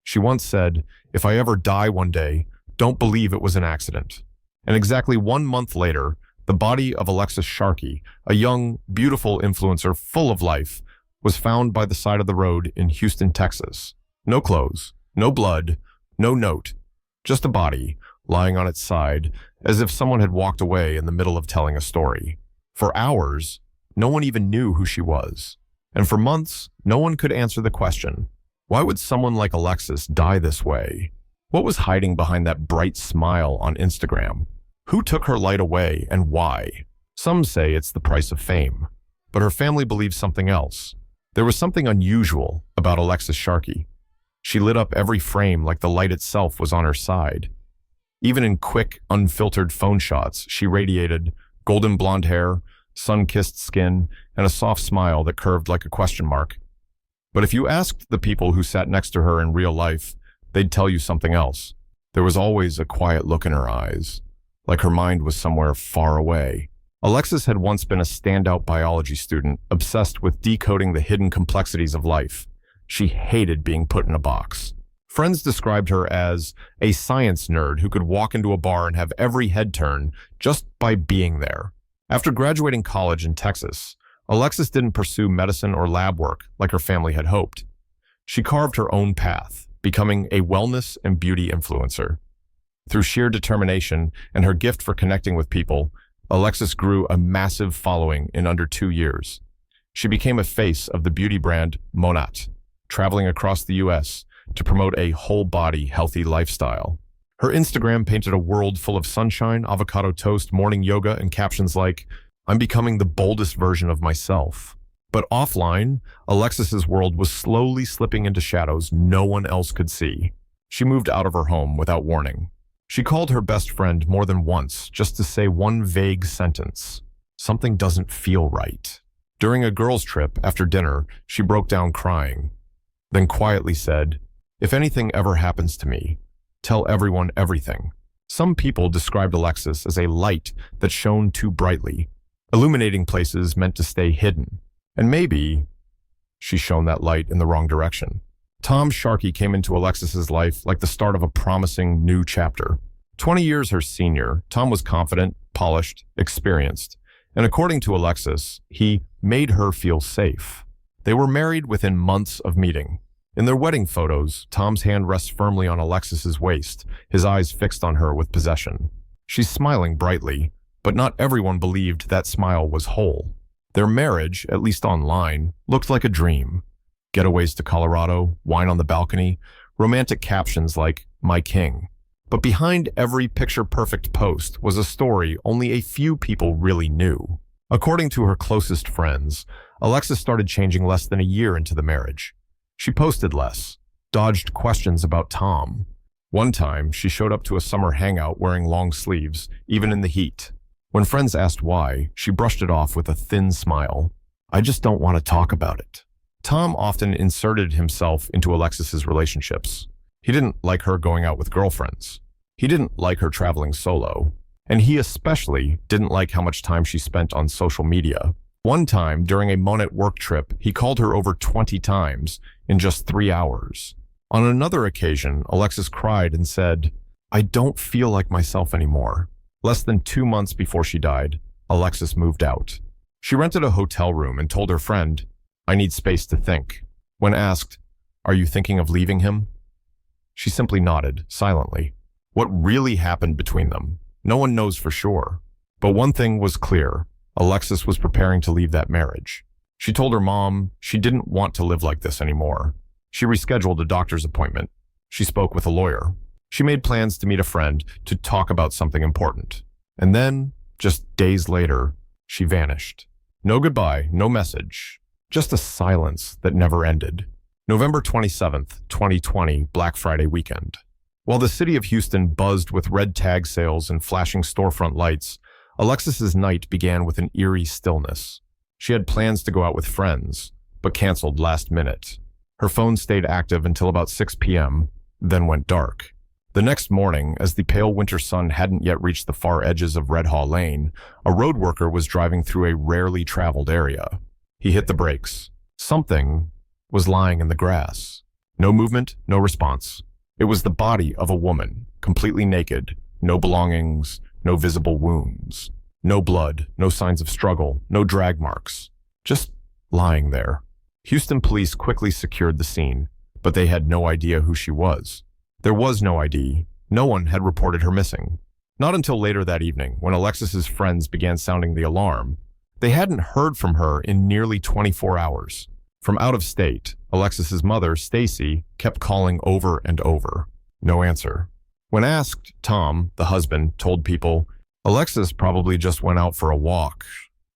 She once said, "If I ever die one day, don't believe it was an accident." And exactly 1 month later, the body of Alexis Sharkey, a young, beautiful influencer full of life, was found by the side of the road in Houston, Texas. No clothes, no blood, no note, just a body lying on its side as if someone had walked away in the middle of telling a story. For hours, no one even knew who she was. And for months, no one could answer the question, why would someone like Alexis die this way? What was hiding behind that bright smile on Instagram? Who took her light away and why? Some say it's the price of fame, but her family believes something else. There was something unusual about Alexis Sharkey. She lit up every frame like the light itself was on her side. Even in quick, unfiltered phone shots, she radiated golden blonde hair, sun-kissed skin, and a soft smile that curved like a question mark. But if you asked the people who sat next to her in real life, they'd tell you something else. There was always a quiet look in her eyes, like her mind was somewhere far away. Alexis had once been a standout biology student, obsessed with decoding the hidden complexities of life. She hated being put in a box. Friends described her as a science nerd who could walk into a bar and have every head turn just by being there. After graduating college in Texas, Alexis didn't pursue medicine or lab work like her family had hoped. She carved her own path, becoming a wellness and beauty influencer. Through sheer determination and her gift for connecting with people, Alexis grew a massive following in under 2 years. She became a face of the beauty brand Monat, traveling across the US to promote a whole-body, healthy lifestyle. Her Instagram painted a world full of sunshine, avocado toast, morning yoga, and captions like, "I'm becoming the boldest version of myself." But offline, Alexis's world was slowly slipping into shadows no one else could see. She moved out of her home without warning. She called her best friend more than once just to say one vague sentence. Something doesn't feel right. During a girls' trip after dinner, she broke down crying, then quietly said, "If anything ever happens to me, tell everyone everything." Some people described Alexis as a light that shone too brightly, illuminating places meant to stay hidden. And maybe she shone that light in the wrong direction. Tom Sharkey came into Alexis's life like the start of a promising new chapter. 20 years her senior, Tom was confident, polished, experienced, and according to Alexis, he made her feel safe. They were married within months of meeting. In their wedding photos, Tom's hand rests firmly on Alexis's waist, his eyes fixed on her with possession. She's smiling brightly, but not everyone believed that smile was whole. Their marriage, at least online, looked like a dream. Getaways to Colorado, wine on the balcony, romantic captions like, "My king." But behind every picture-perfect post was a story only a few people really knew. According to her closest friends, Alexis started changing less than a year into the marriage. She posted less, dodged questions about Tom. One time, she showed up to a summer hangout wearing long sleeves, even in the heat. When friends asked why, she brushed it off with a thin smile. "I just don't want to talk about it." Tom often inserted himself into Alexis's relationships. He didn't like her going out with girlfriends. He didn't like her traveling solo. And he especially didn't like how much time she spent on social media. One time, during a Monet work trip, he called her over 20 times in just 3 hours. On another occasion, Alexis cried and said, "I don't feel like myself anymore." Less than 2 months before she died, Alexis moved out. She rented a hotel room and told her friend, "I need space to think." When asked, "Are you thinking of leaving him?" she simply nodded, silently. What really happened between them? No one knows for sure. But one thing was clear. Alexis was preparing to leave that marriage. She told her mom she didn't want to live like this anymore. She rescheduled a doctor's appointment. She spoke with a lawyer. She made plans to meet a friend to talk about something important. And then, just days later, she vanished. No goodbye, no message. Just a silence that never ended. November 27th, 2020, Black Friday weekend. While the city of Houston buzzed with red tag sales and flashing storefront lights, Alexis's night began with an eerie stillness. She had plans to go out with friends, but canceled last minute. Her phone stayed active until about 6 p.m., then went dark. The next morning, as the pale winter sun hadn't yet reached the far edges of Red Haw Lane, a road worker was driving through a rarely traveled area. He hit the brakes. Something was lying in the grass. No movement, no response. It was the body of a woman, completely naked, no belongings, no visible wounds. No blood, no signs of struggle, no drag marks. Just lying there. Houston police quickly secured the scene, but they had no idea who she was. There was no ID. No one had reported her missing. Not until later that evening, when Alexis's friends began sounding the alarm. They hadn't heard from her in nearly 24 hours. From out of state, Alexis's mother, Stacy, kept calling over and over. No answer. When asked, Tom, the husband, told people, Alexis probably just went out for a walk,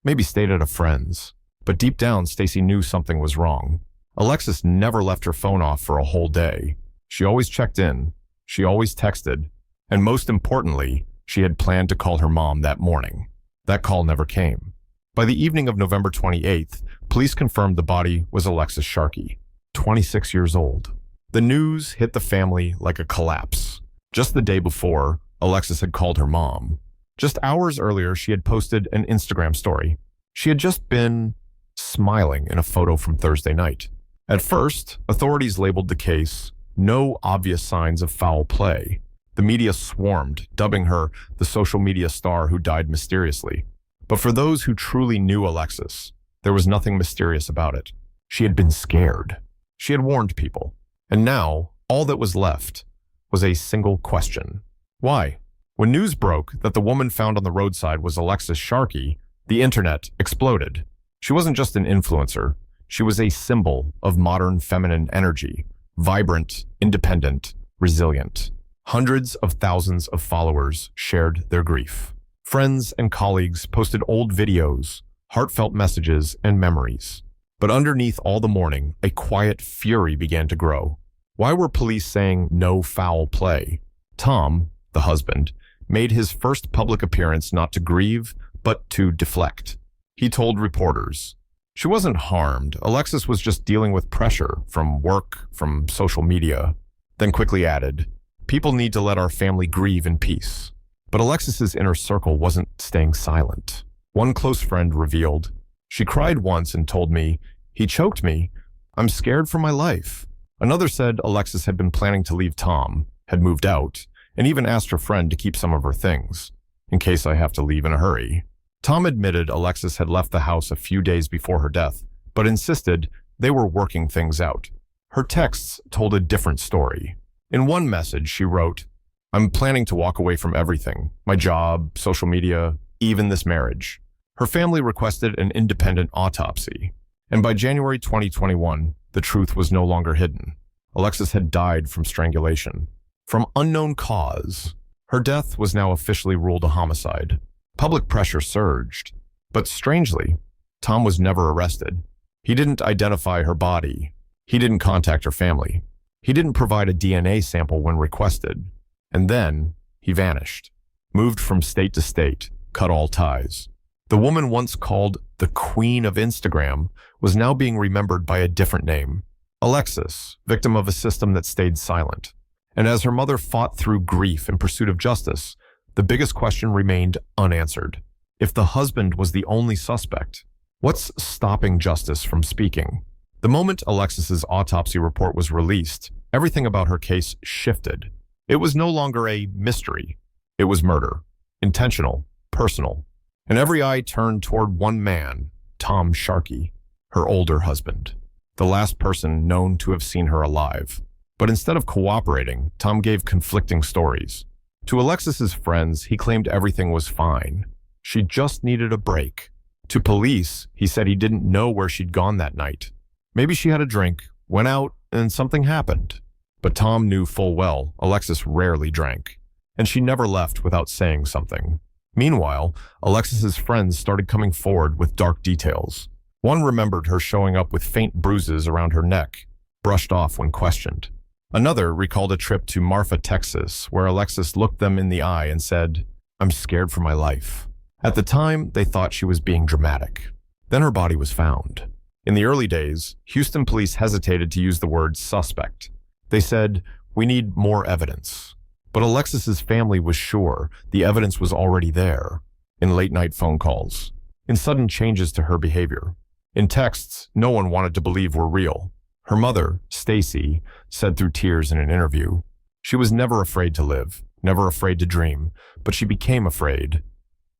maybe stayed at a friend's. But deep down, Stacy knew something was wrong. Alexis never left her phone off for a whole day. She always checked in. She always texted. And most importantly, she had planned to call her mom that morning. That call never came. By the evening of November 28th, police confirmed the body was Alexis Sharkey, 26 years old. The news hit the family like a collapse. Just the day before, Alexis had called her mom. Just hours earlier, she had posted an Instagram story. She had just been smiling in a photo from Thursday night. At first, authorities labeled the case no obvious signs of foul play. The media swarmed, dubbing her the social media star who died mysteriously. But for those who truly knew Alexis, there was nothing mysterious about it. She had been scared. She had warned people. And now, all that was left was a single question. Why? When news broke that the woman found on the roadside was Alexis Sharkey, the internet exploded. She wasn't just an influencer. She was a symbol of modern feminine energy, vibrant, independent, resilient. Hundreds of thousands of followers shared their grief. Friends and colleagues posted old videos, heartfelt messages, and memories. But underneath all the mourning, a quiet fury began to grow. Why were police saying no foul play? Tom, the husband, made his first public appearance not to grieve, but to deflect. He told reporters, "She wasn't harmed. Alexis was just dealing with pressure from work, from social media." Then quickly added, "People need to let our family grieve in peace." But Alexis's inner circle wasn't staying silent. One close friend revealed, "She cried once and told me, 'He choked me. I'm scared for my life.'" Another said Alexis had been planning to leave Tom, had moved out, and even asked her friend to keep some of her things, in case I have to leave in a hurry. Tom admitted Alexis had left the house a few days before her death, but insisted they were working things out. Her texts told a different story. In one message, she wrote, "I'm planning to walk away from everything, my job, social media, even this marriage." Her family requested an independent autopsy, and by January 2021, the truth was no longer hidden. Alexis had died from strangulation. From unknown cause, her death was now officially ruled a homicide. Public pressure surged, but strangely, Tom was never arrested. He didn't identify her body. He didn't contact her family. He didn't provide a DNA sample when requested. And then, he vanished, moved from state to state, cut all ties. The woman once called the Queen of Instagram was now being remembered by a different name, Alexis, victim of a system that stayed silent. And as her mother fought through grief in pursuit of justice, the biggest question remained unanswered. If the husband was the only suspect, what's stopping justice from speaking? The moment Alexis's autopsy report was released, everything about her case shifted. It was no longer a mystery. It was murder. Intentional, personal. And every eye turned toward one man, Tom Sharkey, her older husband, the last person known to have seen her alive. But instead of cooperating, Tom gave conflicting stories. To Alexis's friends, he claimed everything was fine. She just needed a break. To police, he said he didn't know where she'd gone that night. Maybe she had a drink, went out, and something happened. But Tom knew full well Alexis rarely drank, and she never left without saying something. Meanwhile, Alexis's friends started coming forward with dark details. One remembered her showing up with faint bruises around her neck, brushed off when questioned. Another recalled a trip to Marfa, Texas, where Alexis looked them in the eye and said, "I'm scared for my life." At the time, they thought she was being dramatic. Then her body was found. In the early days, Houston police hesitated to use the word suspect. They said, "We need more evidence." But Alexis's family was sure the evidence was already there, in late-night phone calls, in sudden changes to her behavior, in texts no one wanted to believe were real. Her mother, Stacy, said through tears in an interview. She was never afraid to live, never afraid to dream, but she became afraid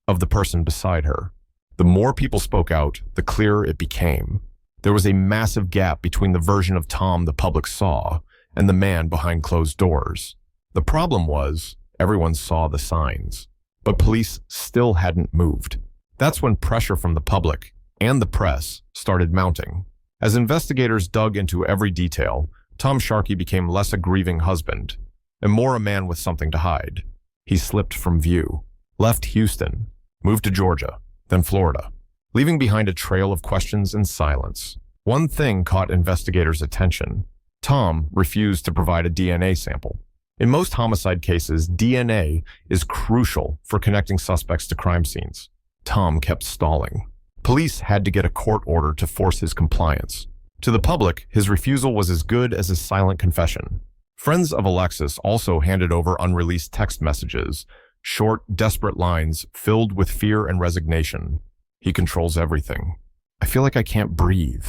of the person beside her. The more people spoke out, the clearer it became. There was a massive gap between the version of Tom the public saw and the man behind closed doors. The problem was, everyone saw the signs, but police still hadn't moved. That's when pressure from the public and the press started mounting. As investigators dug into every detail, Tom Sharkey became less a grieving husband and more a man with something to hide. He slipped from view, left Houston, moved to Georgia, then Florida, leaving behind a trail of questions and silence. One thing caught investigators' attention. Tom refused to provide a DNA sample. In most homicide cases, DNA is crucial for connecting suspects to crime scenes. Tom kept stalling. Police had to get a court order to force his compliance. To the public, his refusal was as good as a silent confession. Friends of Alexis also handed over unreleased text messages, short, desperate lines filled with fear and resignation. He controls everything. I feel like I can't breathe.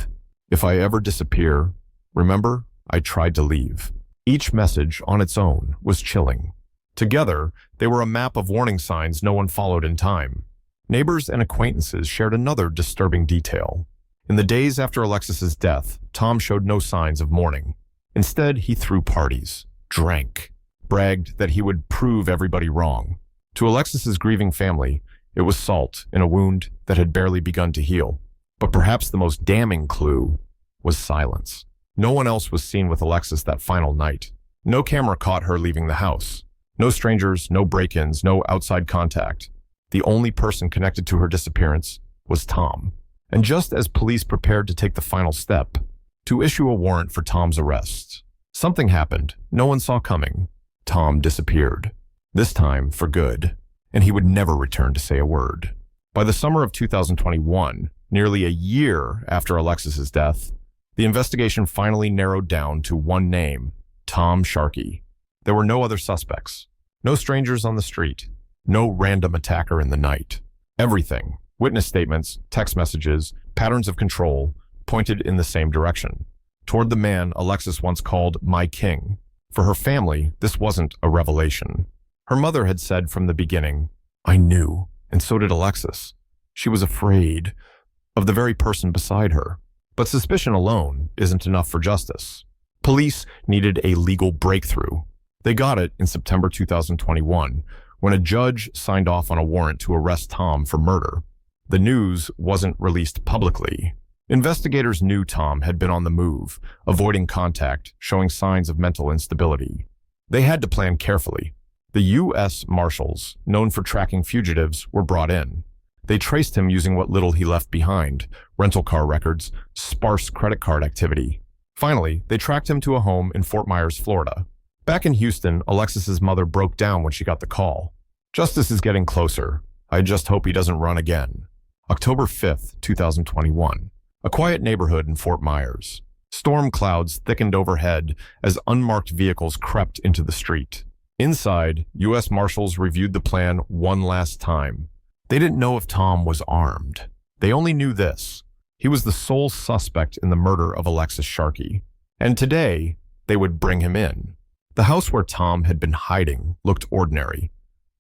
If I ever disappear, remember, I tried to leave. Each message on its own was chilling. Together, they were a map of warning signs no one followed in time. Neighbors and acquaintances shared another disturbing detail. In the days after Alexis's death, Tom showed no signs of mourning. Instead, he threw parties, drank, bragged that he would prove everybody wrong. To Alexis's grieving family, it was salt in a wound that had barely begun to heal. But perhaps the most damning clue was silence. No one else was seen with Alexis that final night. No camera caught her leaving the house. No strangers, no break-ins, no outside contact. The only person connected to her disappearance was Tom. And just as police prepared to take the final step, to issue a warrant for Tom's arrest, something happened no one saw coming. Tom disappeared. This time for good, and he would never return to say a word. By the summer of 2021, nearly a year after Alexis's death, the investigation finally narrowed down to one name, Tom Sharkey. There were no other suspects, no strangers on the street, no random attacker in the night. Everything, witness statements, text messages, patterns of control, pointed in the same direction, toward the man Alexis once called my king. For her family, this wasn't a revelation. Her mother had said from the beginning, I knew, and so did Alexis. She was afraid of the very person beside her. But suspicion alone isn't enough for justice. Police needed a legal breakthrough. They got it in September 2021, when a judge signed off on a warrant to arrest Tom for murder. The news wasn't released publicly. Investigators knew Tom had been on the move, avoiding contact, showing signs of mental instability. They had to plan carefully. The U.S. Marshals, known for tracking fugitives, were brought in. They traced him using what little he left behind, rental car records, sparse credit card activity. Finally, they tracked him to a home in Fort Myers, Florida. Back in Houston, Alexis's mother broke down when she got the call. Justice is getting closer. I just hope he doesn't run again. October 5th, 2021. A quiet neighborhood in Fort Myers. Storm clouds thickened overhead as unmarked vehicles crept into the street. Inside, U.S. Marshals reviewed the plan one last time. They didn't know if Tom was armed. They only knew this. He was the sole suspect in the murder of Alexis Sharkey. And today, they would bring him in. The house where Tom had been hiding looked ordinary,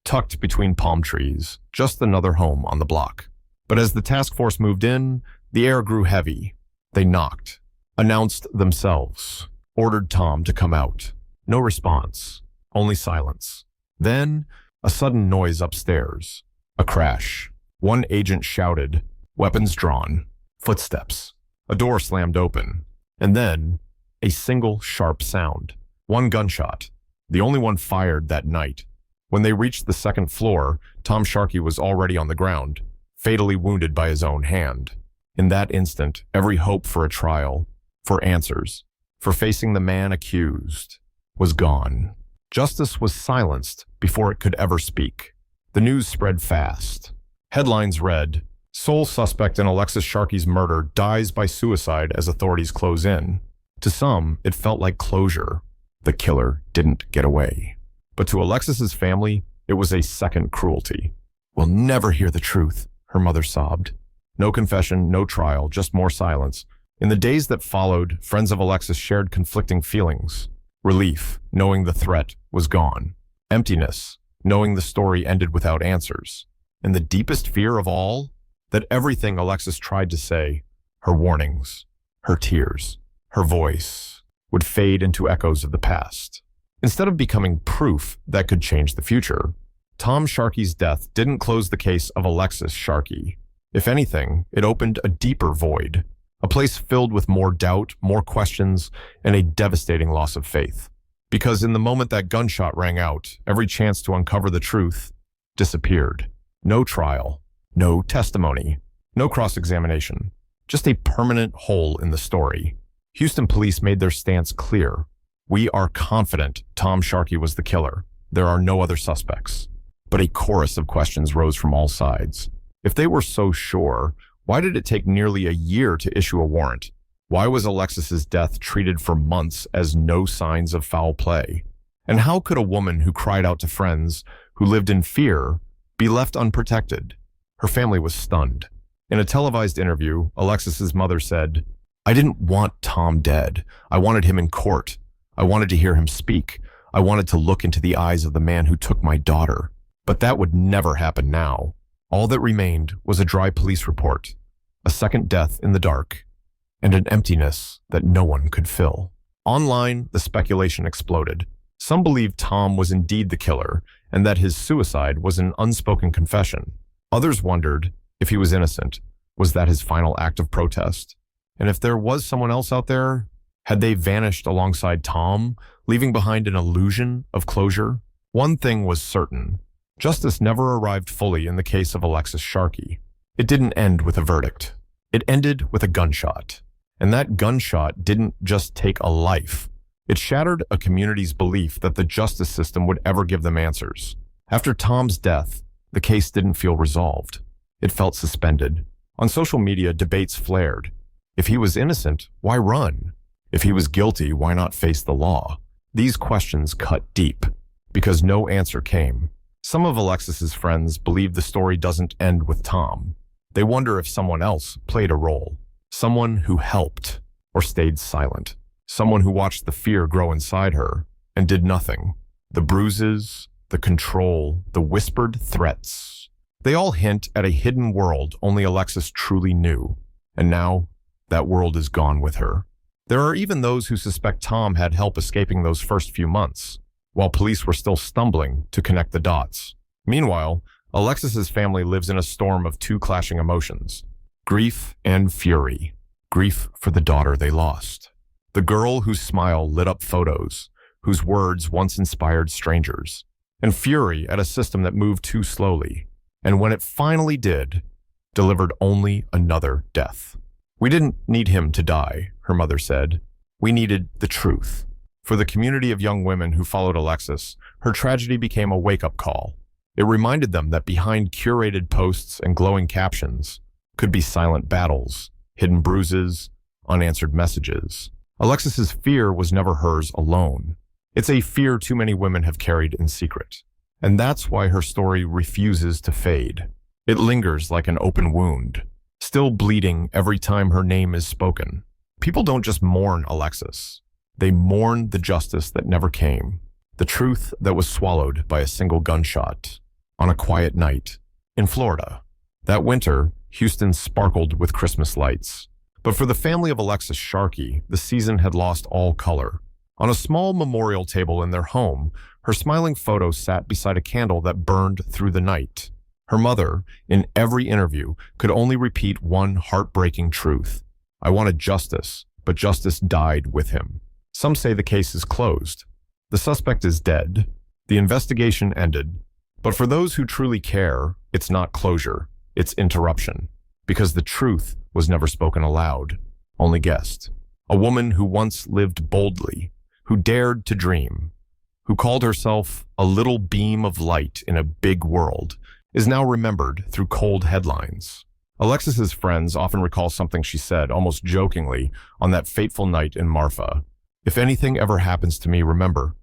tucked between palm trees, just another home on the block. But as the task force moved in, the air grew heavy. They knocked, announced themselves, ordered Tom to come out. No response, only silence. Then, a sudden noise upstairs. A crash. One agent shouted, weapons drawn, footsteps. A door slammed open. And then, a single sharp sound. One gunshot, the only one fired that night. When they reached the second floor, Tom Sharkey was already on the ground, fatally wounded by his own hand. In that instant, every hope for a trial, for answers, for facing the man accused, was gone. Justice was silenced before it could ever speak. The news spread fast. Headlines read, "Sole suspect in Alexis Sharkey's murder dies by suicide as authorities close in." To some, it felt like closure. The killer didn't get away. But to Alexis's family, it was a second cruelty. "We'll never hear the truth," her mother sobbed. No confession, no trial, just more silence. In the days that followed, friends of Alexis shared conflicting feelings. Relief, knowing the threat was gone. Emptiness, knowing the story ended without answers. And the deepest fear of all, that everything Alexis tried to say, her warnings, her tears, her voice, would fade into echoes of the past. Instead of becoming proof that could change the future, Tom Sharkey's death didn't close the case of Alexis Sharkey. If anything, it opened a deeper void, a place filled with more doubt, more questions, and a devastating loss of faith. Because in the moment that gunshot rang out, every chance to uncover the truth disappeared. No trial, no testimony, no cross-examination, just a permanent hole in the story. Houston police made their stance clear. We are confident Tom Sharkey was the killer. There are no other suspects. But a chorus of questions rose from all sides. If they were so sure, why did it take nearly a year to issue a warrant? Why was Alexis's death treated for months as no signs of foul play? And how could a woman who cried out to friends, who lived in fear, be left unprotected? Her family was stunned. In a televised interview, Alexis's mother said, "I didn't want Tom dead. I wanted him in court. I wanted to hear him speak. I wanted to look into the eyes of the man who took my daughter. But that would never happen now." All that remained was a dry police report, a second death in the dark, and an emptiness that no one could fill. Online, the speculation exploded. Some believed Tom was indeed the killer and that his suicide was an unspoken confession. Others wondered if he was innocent. Was that his final act of protest? And if there was someone else out there, had they vanished alongside Tom, leaving behind an illusion of closure? One thing was certain. Justice never arrived fully in the case of Alexis Sharkey. It didn't end with a verdict. It ended with a gunshot. And that gunshot didn't just take a life. It shattered a community's belief that the justice system would ever give them answers. After Tom's death, the case didn't feel resolved. It felt suspended. On social media, debates flared. If he was innocent, why run? If he was guilty, why not face the law? These questions cut deep, because no answer came. Some of Alexis's friends believe the story doesn't end with Tom. They wonder if someone else played a role. Someone who helped or stayed silent. Someone who watched the fear grow inside her and did nothing. The bruises, the control, the whispered threats. They all hint at a hidden world only Alexis truly knew. And now, that world is gone with her. There are even those who suspect Tom had help escaping those first few months, while police were still stumbling to connect the dots. Meanwhile, Alexis's family lives in a storm of two clashing emotions: grief and fury. Grief for the daughter they lost. The girl whose smile lit up photos, whose words once inspired strangers. And fury at a system that moved too slowly, and when it finally did, delivered only another death. "We didn't need him to die," her mother said. "We needed the truth." For the community of young women who followed Alexis, her tragedy became a wake-up call. It reminded them that behind curated posts and glowing captions could be silent battles, hidden bruises, unanswered messages. Alexis's fear was never hers alone. It's a fear too many women have carried in secret. And that's why her story refuses to fade. It lingers like an open wound, still bleeding every time her name is spoken. People don't just mourn Alexis. They mourn the justice that never came, the truth that was swallowed by a single gunshot on a quiet night in Florida. That winter, Houston sparkled with Christmas lights. But for the family of Alexis Sharkey, the season had lost all color. On a small memorial table in their home, her smiling photo sat beside a candle that burned through the night. Her mother, in every interview, could only repeat one heartbreaking truth: "I wanted justice, but justice died with him." Some say the case is closed. The suspect is dead. The investigation ended. But for those who truly care, it's not closure, it's interruption. Because the truth was never spoken aloud, only guessed. A woman who once lived boldly, who dared to dream, who called herself a little beam of light in a big world, is now remembered through cold headlines. Alexis's friends often recall something she said, almost jokingly, on that fateful night in Marfa. "If anything ever happens to me, remember,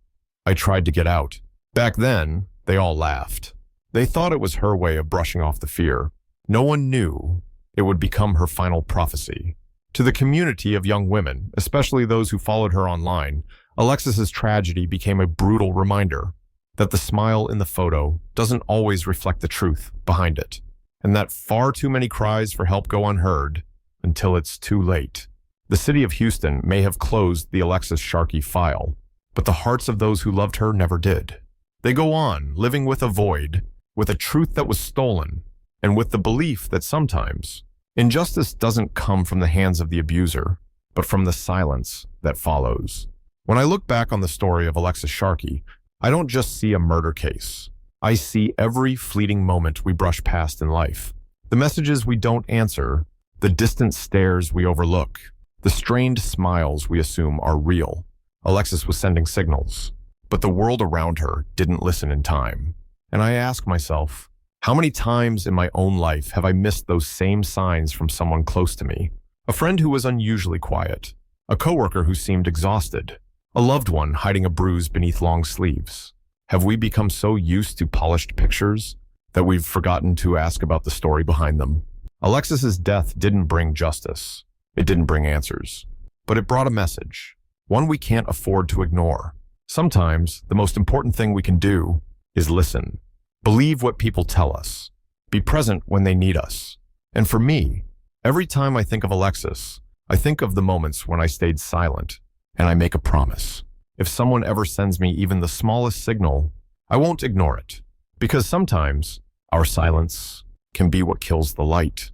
I tried to get out." Back then, they all laughed. They thought it was her way of brushing off the fear. No one knew it would become her final prophecy. To the community of young women, especially those who followed her online, Alexis's tragedy became a brutal reminder that the smile in the photo doesn't always reflect the truth behind it, and that far too many cries for help go unheard until it's too late. The city of Houston may have closed the Alexis Sharkey file, but the hearts of those who loved her never did. They go on, living with a void, with a truth that was stolen, and with the belief that sometimes injustice doesn't come from the hands of the abuser, but from the silence that follows. When I look back on the story of Alexis Sharkey, I don't just see a murder case. I see every fleeting moment we brush past in life. The messages we don't answer, the distant stares we overlook, the strained smiles we assume are real. Alexis was sending signals, but the world around her didn't listen in time. And I ask myself, how many times in my own life have I missed those same signs from someone close to me? A friend who was unusually quiet, a coworker who seemed exhausted, a loved one hiding a bruise beneath long sleeves. Have we become so used to polished pictures that we've forgotten to ask about the story behind them? Alexis's death didn't bring justice. It didn't bring answers. But it brought a message, one we can't afford to ignore. Sometimes the most important thing we can do is listen. Believe what people tell us. Be present when they need us. And for me, every time I think of Alexis, I think of the moments when I stayed silent, and I make a promise. If someone ever sends me even the smallest signal, I won't ignore it. Because sometimes our silence can be what kills the light.